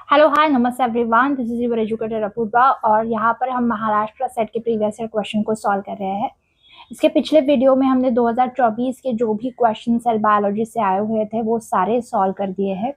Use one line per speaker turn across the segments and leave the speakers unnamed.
Hello hi नमस्ते everyone, this is your educator Apurva और यहाँ पर हम महाराष्ट्र सेट के प्रीवियस ईयर क्वेश्चन को सॉल्व कर रहे हैं। इसके पिछले वीडियो में हमने 2024 के जो भी क्वेश्चन सेल बायोलॉजी से आए हुए थे वो सारे सॉल्व कर दिए हैं।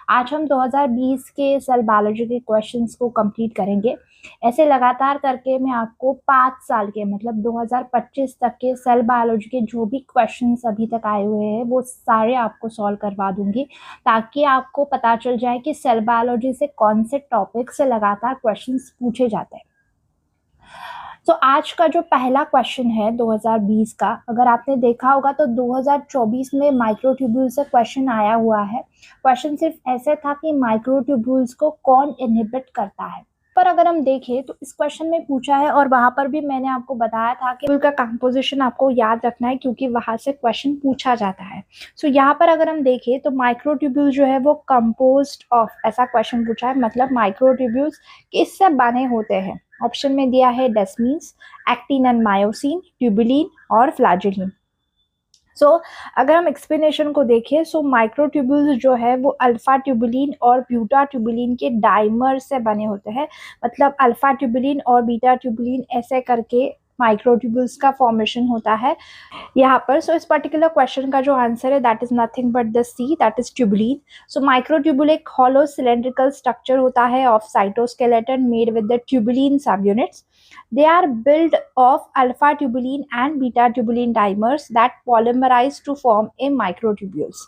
आज हम 2020 के सेल बायोलॉजी के क्वेश्चंस को कंप्लीट करेंगे। ऐसे लगातार करके मैं आपको 5 साल के मतलब 2025 तक के सेल बायोलॉजी के जो भी क्वेश्चंस अभी तक आए हुए हैं वो सारे आपको सॉल्व करवा दूंगी, ताकि आपको पता चल जाए कि सेल बायोलॉजी से कौन से टॉपिक से लगातार क्वेश्चंस पूछे जाते हैं। तो आज का जो पहला क्वेश्चन है 2020 का, अगर आपने देखा होगा तो 2024 में माइक्रोट्यूब्यूल से क्वेश्चन आया हुआ है। क्वेश्चन सिर्फ ऐसे था कि माइक्रोट्यूब्यूल्स को कौन इनहिबिट करता है। पर अगर हम देखें तो इस क्वेश्चन में पूछा है और वहां पर भी मैंने आपको बताया था कि उनका कंपोजिशन आपको याद रखना है क्योंकि वहां से क्वेश्चन पूछा जाता है। सो यहाँ पर अगर हम देखें तो माइक्रोट्यूब्यूल जो है वो कंपोज्ड ऑफ, ऐसा क्वेश्चन पूछा है, मतलब माइक्रोट्यूब्यूल्स किससे बने होते हैं। ऑप्शन में दिया है डेस्मीन्स, एक्टिन एंड मायोसिन, ट्यूबुलिन और फ्लैजेलिन। अगर हम एक्सप्लेनेशन को देखें माइक्रोट्यूब्यूल्स जो है वो अल्फा ट्यूबुलिन और ब्यूटा ट्यूबुलिन के डाइमर से बने होते हैं। मतलब अल्फा ट्यूबुलिन और बीटा ट्यूबुलिन ऐसे करके माइक्रोट्यूब्यूल्स का फॉर्मेशन होता है यहाँ पर। इस पर्टिकुलर क्वेश्चन का जो आंसर है that is nothing but the C, that is tubulin. Microtubule एक हॉलो सिलेंड्रिकल स्ट्रक्चर होता है of cytoskeleton made with the tubulin subunits. They are built of alpha tubulin and beta tubulin dimers that polymerize to form a microtubules.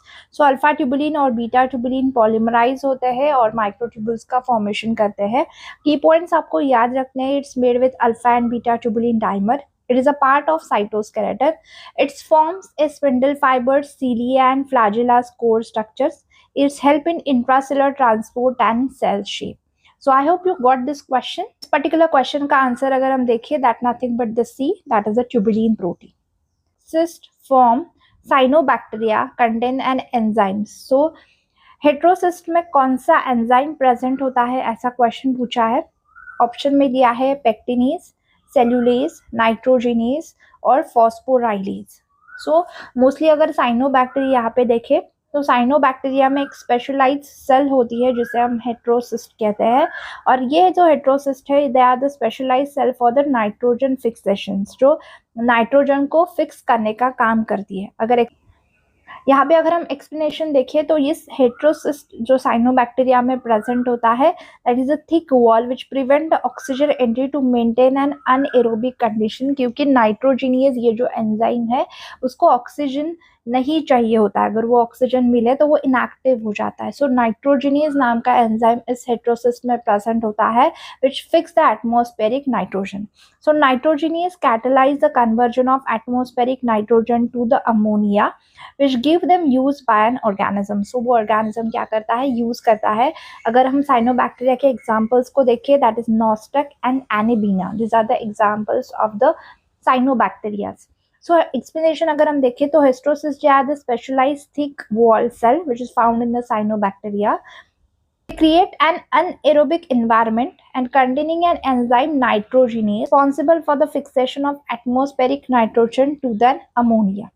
Alpha tubulin और beta tubulin polymerase होते हैं और microtubules का formation करते हैं। की पॉइंट्स आपको याद रखने हैं, it's made with alpha and beta tubulin dimer. It is a part of cytoskeleton. It forms a spindle fibers, cilia and flagella core structures. It's help in intracellular transport and cell shape. So I hope you got this question. This particular question का answer अगर हम देखें that nothing but the C, that is the tubulin protein. Cyst form cyanobacteria contain an enzyme. Heterocyst में कौन सा enzyme present होता है, ऐसा क्वेश्चन पूछा है। ऑप्शन में दिया है पेक्टिनेज, सेल्यूलेज, नाइट्रोजिनेज और फॉस्फोराइलेज। मोस्टली अगर साइनोबैक्टीरिया यहाँ पे देखें तो साइनोबैक्टीरिया में एक स्पेशलाइज्ड सेल होती है जिसे हम हेट्रोसिस्ट कहते हैं, और ये जो हेट्रोसिस्ट है they are the specialized cell for the nitrogen fixations, जो नाइट्रोजन को फिक्स करने का काम करती है। यहाँ पे अगर हम एक्सप्लेनेशन देखें तो इस हेट्रोसिस्ट जो साइनोबैक्टीरिया में प्रेजेंट होता है that is a thick wall which prevent oxygen entry to maintain an anaerobic condition, क्योंकि नाइट्रोजिनियस ये जो एंजाइम है उसको ऑक्सीजन नहीं चाहिए होता है। अगर वो ऑक्सीजन मिले तो वो इनएक्टिव हो जाता है। नाइट्रोजिनियस नाम का एंजाइम इस हेट्रोसिस्ट में प्रेजेंट होता है which fix the atmospheric nitrogen. Nitrogenase catalyse the conversion of atmospheric nitrogen to the ammonia which give them use by an organism. वो ऑर्गेनिज्म क्या करता है, यूज करता है। अगर हम साइनोबैक्टीरिया के एग्जाम्पल्स को देखें that is Nostoc and Anabaena, this are the examples of the cyanobacterias. Explanation अगर हम देखें तो heterocyst are the specialised thick wall cell which is found in the cyanobacteria. They create an anaerobic environment and containing an enzyme nitrogenase responsible for the fixation of atmospheric nitrogen to the ammonia.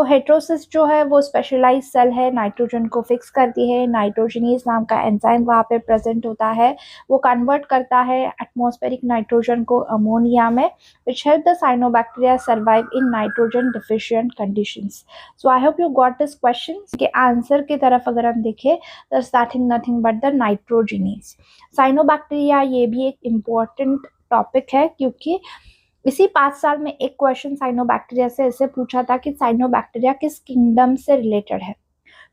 Heterocyst जो है वो specialise cell है, nitrogen को fix करती है। Nitrogenase नाम का enzyme वहाँ पे प्रेजेंट होता है, वो कन्वर्ट करता है एटमॉस्फेरिक नाइट्रोजन को अमोनिया में, which help the cyanobacteria survive in nitrogen deficient conditions. I hope you got this question. के आंसर की तरफ अगर हम देखें that is nothing but the nitrogenase. Cyanobacteria ये भी एक इम्पॉर्टेंट टॉपिक है क्योंकि इसी 5 साल में एक क्वेश्चन साइनोबैक्टीरिया से ऐसे पूछा था कि साइनोबैक्टीरिया किस किंगडम से रिलेटेड है.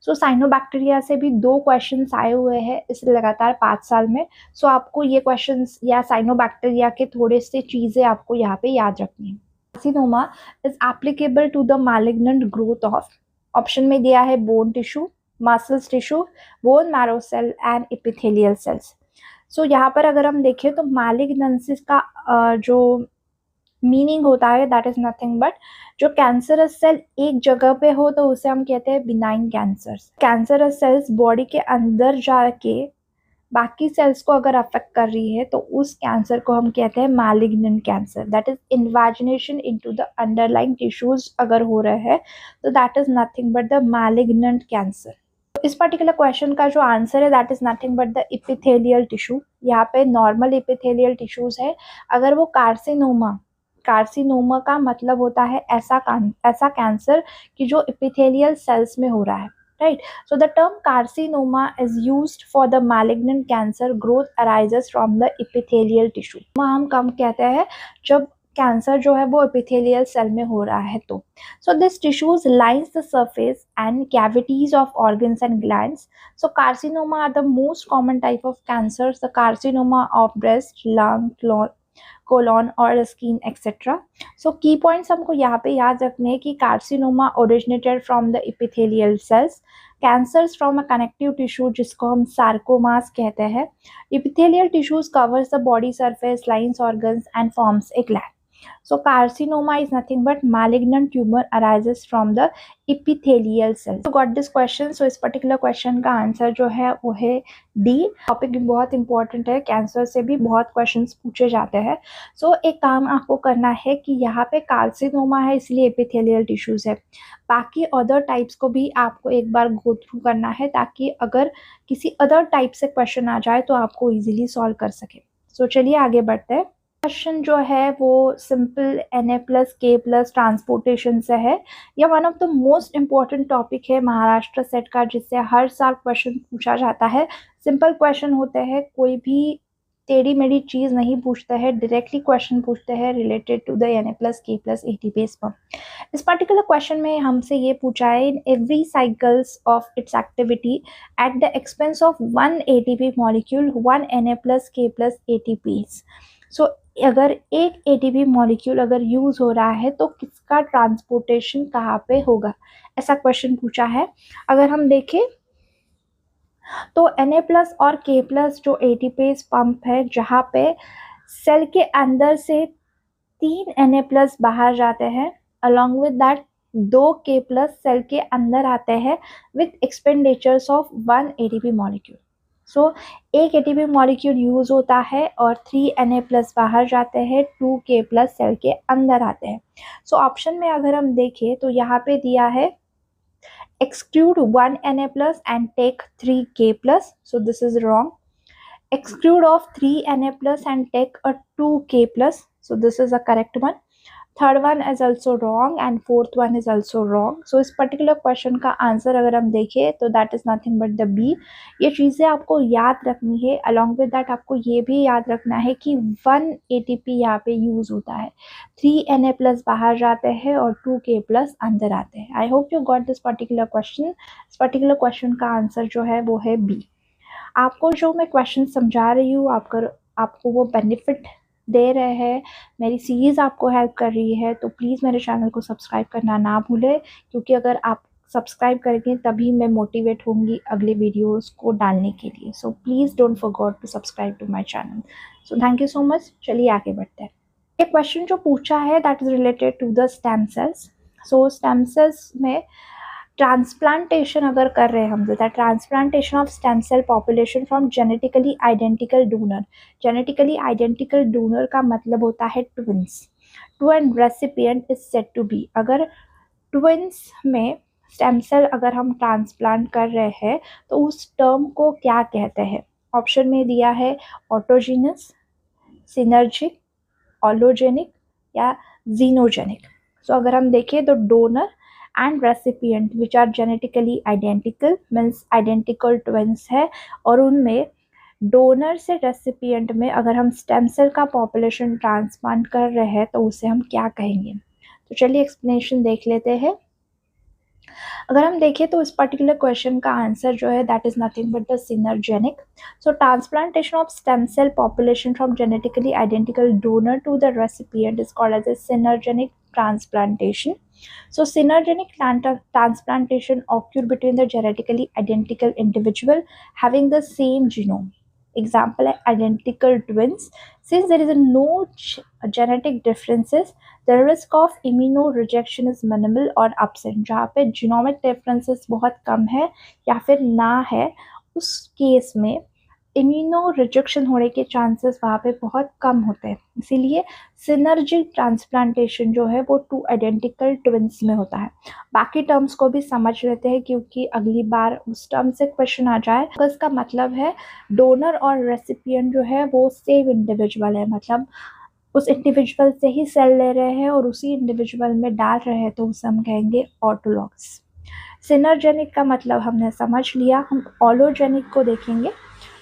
साइनोबैक्टीरिया से भी 2 क्वेश्चंस आए हुए हैं इस लगातार 5 साल में. आपको ये क्वेश्चंस या साइनोबैक्टीरिया के थोड़े से चीज़ें आपको यहाँ पे याद रखनी है. Carcinoma is applicable to the malignant growth of. Option में दिया है bone tissue, muscles tissue, bone marrow cell and epithelial cells. यहाँ पर अगर हम देखें तो मैलिग्नेंसिस का जो मीनिंग होता है दैट इज नथिंग बट जो कैंसरस सेल एक जगह पे हो तो उसे हम कहते हैं benign cancers. Cancerous cells body के अंदर जाके बाकी सेल्स को अगर अफेक्ट कर रही है तो उस कैंसर को हम कहते हैं malignant cancer. That is invagination into the underlying tissues अगर हो रहे हैं तो that is nothing but the malignant cancer. इस पर्टिकुलर क्वेश्चन का जो आंसर है that is nothing but the epithelial tissue. यहाँ पे नॉर्मल इपिथेलियल टिश्यूज है। अगर वो कार्सिनोमा, कार्सिनोमा का मतलब होता है ऐसा कैंसर कि जो इपिथेलियल सेल्स में हो रहा है, right. So the term carcinoma is used for the malignant cancer growth arises from the epithelial tissue. हम कम कहते हैं जब कैंसर जो है वो एपिथेलियल सेल में हो रहा है तो। So this tissues lines the surface and cavities of organs and glands. So carcinoma are the most common type of cancers, the carcinoma of breast, lung, colon और skin etcetera. So key points हमको यहाँ पे याद रखने हैं कि carcinoma originated from the epithelial cells, cancers from a connective tissue जिसको हम सार्कोमास कहते हैं। Epithelial tissues covers the body surface, lines organs and forms a gland. So carcinoma is nothing but malignant tumor arises from the epithelial cells. So got this question. So इस particular question का answer जो है वो है D। Topic भी बहुत important है, cancer से भी बहुत क्वेश्चंस पूछे जाते हैं। सो एक काम आपको करना है कि यहाँ पे कार्सिनोमा है इसलिए एपिथेलियल टिश्यूज है, बाकी अदर टाइप्स को भी आपको एक बार गो थ्रू करना है ताकि अगर किसी अदर टाइप से क्वेश्चन आ जाए तो आपको इजीली सॉल्व कर सके। सो चलिए आगे बढ़ते हैं। क्वेश्चन जो है वो सिंपल Na+K+ ट्रांसपोर्टेशन से है। यह one of the most important topic है महाराष्ट्र सेट का, जिससे हर साल क्वेश्चन पूछा जाता है। सिंपल क्वेश्चन होते हैं, कोई भी टेढ़ी मेढ़ी चीज़ नहीं पूछते हैं, डायरेक्टली क्वेश्चन पूछते हैं related to the Na+K+ ATPase pump. इस पर्टिकुलर क्वेश्चन में हमसे ये पूछा है, in every cycles of its activity at the expense of 1 ATP molecule 1 Na+K+ ATPase। So अगर एक एटीपी मॉलिक्यूल अगर यूज हो रहा है तो किसका ट्रांसपोर्टेशन कहाँ पे होगा, ऐसा क्वेश्चन पूछा है। अगर हम देखें तो Na+ और K+ जो एटीपेज पंप है, जहाँ पे सेल के अंदर से 3 Na+ बाहर जाते हैं, along with that 2 K+ cell के अंदर आते हैं with expenditures of 1 ATP molecule. So एक एटीपी मॉलिक्यूल यूज होता है और 3 Na+ बाहर जाते हैं, 2 K+ सेल के अंदर आते हैं। सो ऑप्शन में अगर हम देखें तो यहाँ पे दिया है exclude 1 Na+ and take 3 K+, so this is wrong. Exclude of 3 Na+ and take a 2 K+, so this is a correct one. Third one is also wrong and fourth one is also wrong. So इस particular question का answer अगर हम देखें तो that is nothing but the B. ये चीज़ें आपको याद रखनी है। अलॉन्ग विद दैट आपको ये भी याद रखना है कि 1 ATP यहाँ पे यूज होता है, 3 Na+ बाहर जाते हैं और 2 K+ अंदर आते हैं। आई hope you got this particular question. इस पर्टिकुलर क्वेश्चन का आंसर जो है वो है बी। आपको जो मैं क्वेश्चन समझा रही हूँ आपको वो बेनिफिट दे रहे हैं, मेरी सीरीज़ आपको हेल्प कर रही है, तो प्लीज़ मेरे चैनल को सब्सक्राइब करना ना भूलें, क्योंकि अगर आप सब्सक्राइब करेंगे तभी मैं मोटिवेट होंगी अगले वीडियोस को डालने के लिए। So please don't forget to subscribe to my channel. So thank you so much. चलिए आगे बढ़ते हैं। ये क्वेश्चन जो पूछा है that is related to the stem cells. So stem cells में ट्रांसप्लांटेशन अगर कर रहे हैं हम, that transplantation of stem cell population from genetically identical donor. Genetically identical donor का मतलब होता है twins. Twin recipient is said to be. अगर ट्विंस में स्टेम सेल अगर हम ट्रांसप्लांट कर रहे हैं तो उस टर्म को क्या कहते हैं? ऑप्शन में दिया है ऑटोजीनस, सिनर्जिक, ऑलोजेनिक या जीनोजेनिक। सो अगर हम देखें तो donor and recipient which are genetically identical means identical twins है, और उनमें डोनर से रेसिपिएंट में अगर हम स्टेम सेल का पॉपुलेशन ट्रांसप्लांट कर रहे हैं तो उसे हम क्या कहेंगे? तो चलिए एक्सप्लेनेशन देख लेते हैं। अगर हम देखें तो इस पर्टिकुलर क्वेश्चन का आंसर जो है that is nothing but the synergenic. So transplantation of stem cell population from genetically identical donor to the recipient is called as a synergenic transplantation. So synergenic transplantation occur between the genetically identical individual having the same genome. Example, identical twins. Since there is no genetic differences, the risk of immunorejection is minimal or absent. जहाँ पे genomic differences बहुत कम है या फिर ना है, उस case में इम्यूनो रिजेक्शन होने के चांसेस वहाँ पे बहुत कम होते हैं। इसीलिए सिनर्जी ट्रांसप्लांटेशन जो है वो 2 आइडेंटिकल ट्विंस में होता है। बाकी टर्म्स को भी समझ लेते हैं क्योंकि अगली बार उस टर्म से क्वेश्चन आ जाए। तो इसका मतलब है डोनर और रेसिपिएंट जो है वो सेम इंडिविजुअल है, मतलब उस इंडिविजुअल से ही सेल ले रहे हैं और उसी इंडिविजुअल में डाल रहे हैं, तो उसे हम कहेंगे ऑटोलॉगस। सिनर्जेनिक का मतलब हमने समझ लिया। हम ऑलोजेनिक को देखेंगे।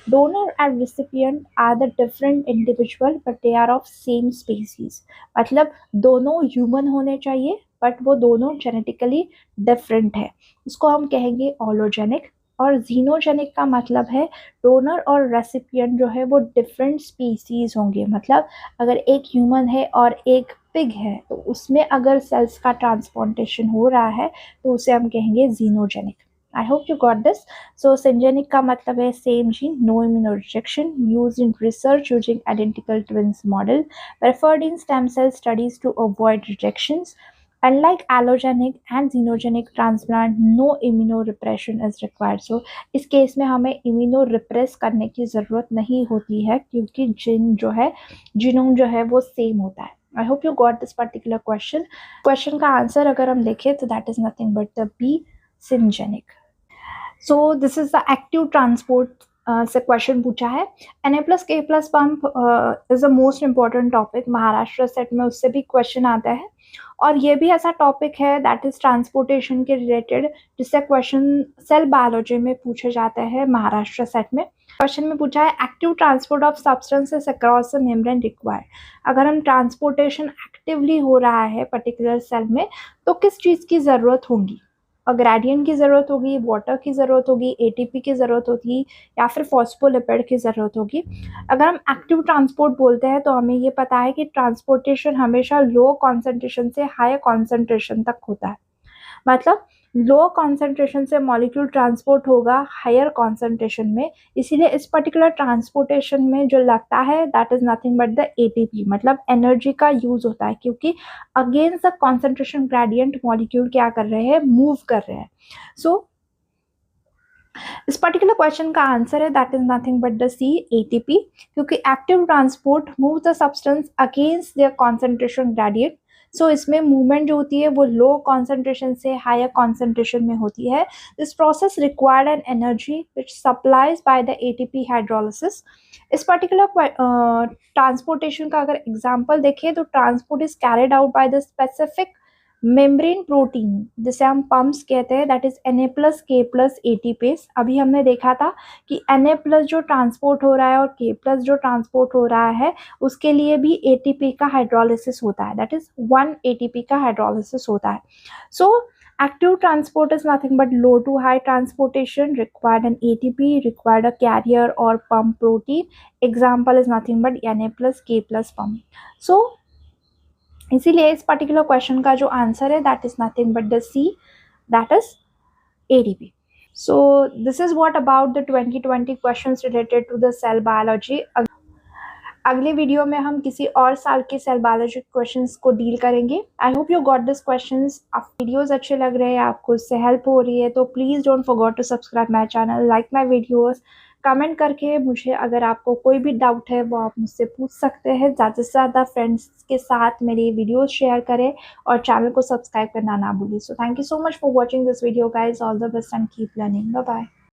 Donor and recipient are the different individual but they are of same species, मतलब दोनों ह्यूमन होने चाहिए बट वो दोनों जेनेटिकली डिफरेंट है, उसको हम कहेंगे ऑलोजेनिक। और जीनोजेनिक का मतलब है डोनर और रेसिपिएंट जो है वो डिफरेंट स्पीसीज होंगे, मतलब अगर एक ह्यूमन है और एक पिग है तो उसमें अगर सेल्स का ट्रांसप्लांटेशन हो रहा है तो उसे हम कहेंगे xenogenic. I hope you got this. So syngenic का मतलब है same gene, no immuno rejection, used in research using identical twins model, preferred in stem cell studies to avoid rejections. Unlike allogenic and xenogenic transplant, no immunorepression is required. So इस case में हमें immuno repress करने की ज़रूरत नहीं होती है क्योंकि जीनोम जो है वो सेम होता है। I hope you got this particular question का आंसर अगर हम देखें तो that is nothing but the B, syngenic. So this is the active transport से क्वेश्चन पूछा है। Na+K+ pump is the most important topic, Maharashtra SET में उससे भी क्वेश्चन आता है और ये भी ऐसा टॉपिक है दैट इज ट्रांसपोर्टेशन के रिलेटेड, जिससे क्वेश्चन सेल बायोलॉजी में पूछे जाते हैं महाराष्ट्र सेट में। क्वेश्चन में पूछा है active transport of substances across the membrane required. अगर हम ट्रांसपोर्टेशन एक्टिवली हो रहा है पर्टिकुलर सेल में तो किस चीज़ की ज़रूरत होगी? ग्रेडियंट की ज़रूरत होगी, वाटर की ज़रूरत होगी, एटीपी की ज़रूरत होगी या फिर फॉस्फोलिपिड की ज़रूरत होगी। अगर हम एक्टिव ट्रांसपोर्ट बोलते हैं तो हमें ये पता है कि ट्रांसपोर्टेशन हमेशा लो कॉन्सेंट्रेशन से हाई कॉन्सेंट्रेशन तक होता है, मतलब लो कॉन्सेंट्रेशन से मॉलिक्यूल ट्रांसपोर्ट होगा हायर कॉन्सेंट्रेशन में। इसीलिए इस पर्टिकुलर ट्रांसपोर्टेशन में जो लगता है that is nothing but the ATP, मतलब एनर्जी का यूज होता है क्योंकि against the concentration gradient molecule क्या कर रहे हैं, मूव कर रहे हैं। सो इस पर्टिकुलर क्वेश्चन का आंसर है that is nothing but the C, ATP, क्योंकि active transport move the substance against their concentration gradient. So इसमें मूवमेंट जो होती है वो लो कॉन्सेंट्रेशन से हायर कॉन्सेंट्रेशन में होती है। This process required an energy which supplies by the ATP hydrolysis. इस पर्टिकुलर ट्रांसपोर्टेशन का अगर एग्जाम्पल देखें तो transport is carried out by the specific membrane protein जिसे हम पम्प्स कहते हैं, दैट इज Na+K+ एटीपेस। अभी हमने देखा था कि Na+ जो ट्रांसपोर्ट हो रहा है और K+ जो ट्रांसपोर्ट हो रहा है उसके लिए भी एटीपी का हाइड्रोलिसिस होता है, दैट इज 1 एटीपी का हाइड्रोलिसिस होता है। सो active transport is nothing but low to high transportation, required an ATP, required a carrier or pump protein. Example is nothing but Na+K+ pump. So इसीलिए इस particular question का जो answer है that is nothing but the C, that is ADP. So this is what about the 2020 questions related to the cell biology. अगले video में हम किसी और साल के सेल बायोलॉजी क्वेश्चंस को डील करेंगे। I hope you got this questions. आप वीडियोस अच्छे लग रहे हैं, आपको इससे हेल्प हो रही है तो please don't forget to subscribe my channel, like my videos, comment करके मुझे अगर आपको कोई भी डाउट है वो आप मुझसे पूछ सकते हैं। ज़्यादा से ज़्यादा फ्रेंड्स के साथ मेरी वीडियोस शेयर करें और चैनल को सब्सक्राइब करना ना भूलिए। So thank you so much for watching this video guys, all the best and keep learning, bye bye.